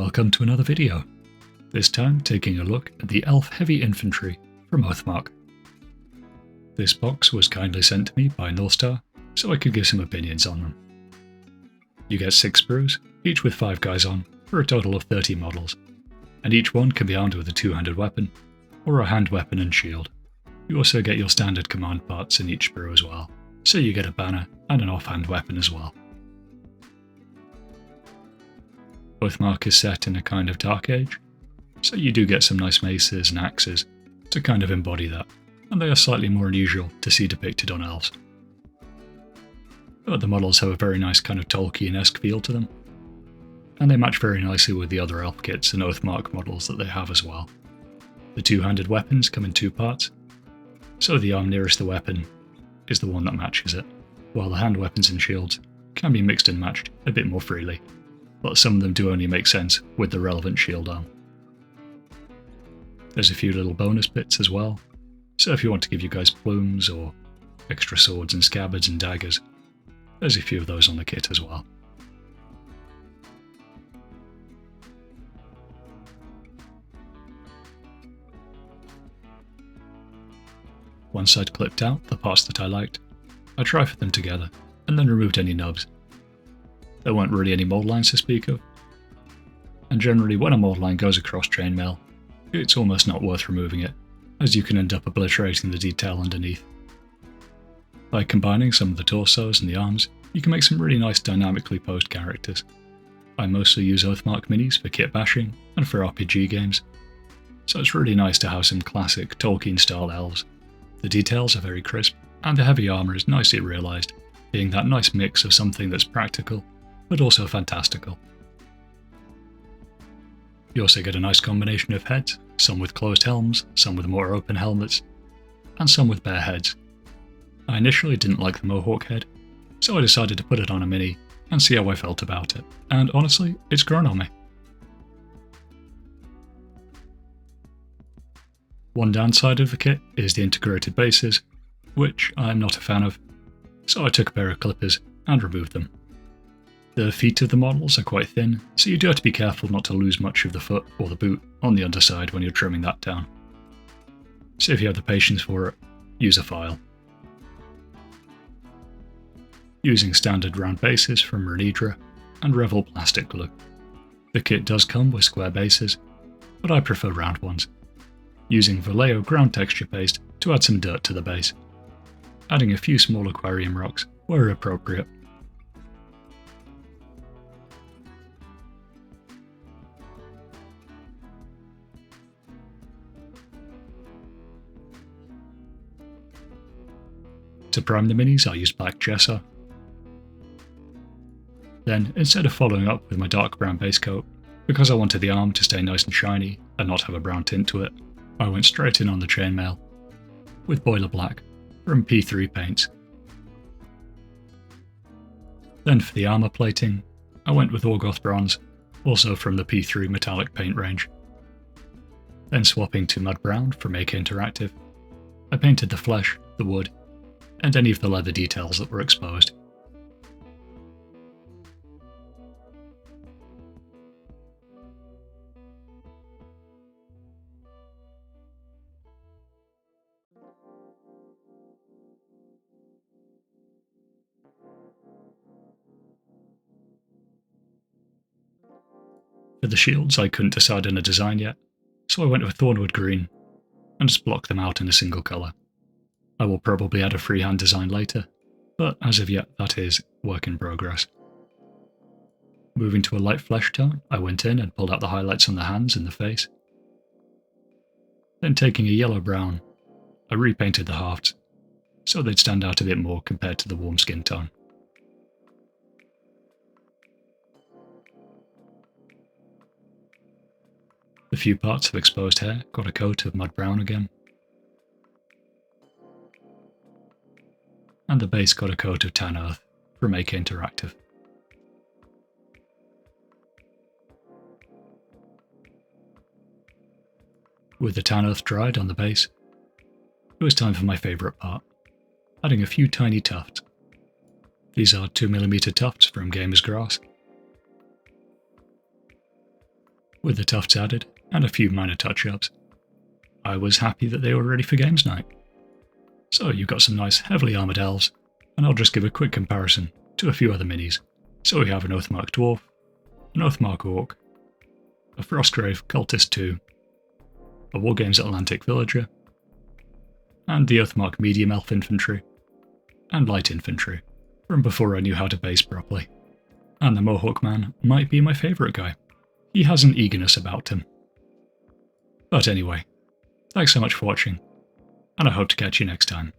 welcome to another video. This time taking a look at the Elf Heavy Infantry from Oathmark. This box was kindly sent to me by Northstar, so I could give some opinions on them. You get 6 sprues, each with 5 guys on, for a total of 30 models, and each one can be armed with a two-handed weapon, or a hand weapon and shield. You also get your standard command parts in each sprue as well, so you get a banner and an offhand weapon as well. Oathmark is set in a kind of dark age, so you do get some nice maces and axes to kind of embody that, and they are slightly more unusual to see depicted on elves. But the models have a very nice kind of Tolkien-esque feel to them, and they match very nicely with the other elf kits and Oathmark models that they have as well. The two-handed weapons come in 2 parts, so the arm nearest the weapon is the one that matches it, while the hand weapons and shields can be mixed and matched a bit more freely, but some of them do only make sense with the relevant shield arm. There's a few little bonus bits as well, so if you want to give you guys plumes or extra swords and scabbards and daggers, there's a few of those on the kit as well. Once I'd clipped out the parts that I liked, I trifled them together and then removed any nubs. There weren't really any mold lines to speak of, and generally when a mold line goes across chainmail, it's almost not worth removing it, as you can end up obliterating the detail underneath. By combining some of the torsos and the arms, you can make some really nice dynamically posed characters. I mostly use Oathmark minis for kit bashing and for RPG games, so it's really nice to have some classic Tolkien-style elves. The details are very crisp, and the heavy armour is nicely realised, being that nice mix of something that's practical, but also fantastical. You also get a nice combination of heads, some with closed helms, some with more open helmets, and some with bare heads. I initially didn't like the Mohawk head, so I decided to put it on a mini and see how I felt about it, and honestly, it's grown on me. One downside of the kit is the integrated bases, which I'm not a fan of, so I took a pair of clippers and removed them. The feet of the models are quite thin, so you do have to be careful not to lose much of the foot or the boot on the underside when you're trimming that down. So if you have the patience for it, use a file. Using standard round bases from Renedra and Revel plastic glue. The kit does come with square bases, but I prefer round ones. Using Vallejo ground texture paste to add some dirt to the base. Adding a few small aquarium rocks where appropriate. To prime the minis, I used black gesso. Then, instead of following up with my dark brown base coat, because I wanted the arm to stay nice and shiny and not have a brown tint to it, I went straight in on the chainmail with boiler black from P3 paints. Then for the armour plating, I went with Orgoth bronze, also from the P3 metallic paint range. Then swapping to mud brown from AK Interactive, I painted the flesh, the wood, and any of the leather details that were exposed. For the shields, I couldn't decide on a design yet, so I went with Thornwood Green and just blocked them out in a single colour. I will probably add a freehand design later, but as of yet that is work in progress. Moving to a light flesh tone, I went in and pulled out the highlights on the hands and the face. Then taking a yellow-brown, I repainted the hafts, so they'd stand out a bit more compared to the warm skin tone. The few parts of exposed hair got a coat of mud brown again, and the base got a coat of tan earth from AK Interactive. With the tan earth dried on the base, it was time for my favourite part, adding a few tiny tufts. These are 2mm tufts from Gamer's Grass. with the tufts added and a few minor touch-ups. I was happy that they were ready for games night. So you've got some nice heavily armoured elves, and I'll just give a quick comparison to a few other minis. So we have an Oathmark Dwarf, an Oathmark Orc, a Frostgrave Cultist 2, a Wargames Atlantic Villager, and the Oathmark Medium Elf Infantry, and Light Infantry, from before I knew how to base properly. And the Mohawk Man might be my favourite guy. He has an eagerness about him. But anyway, thanks so much for watching, and I hope to catch you next time.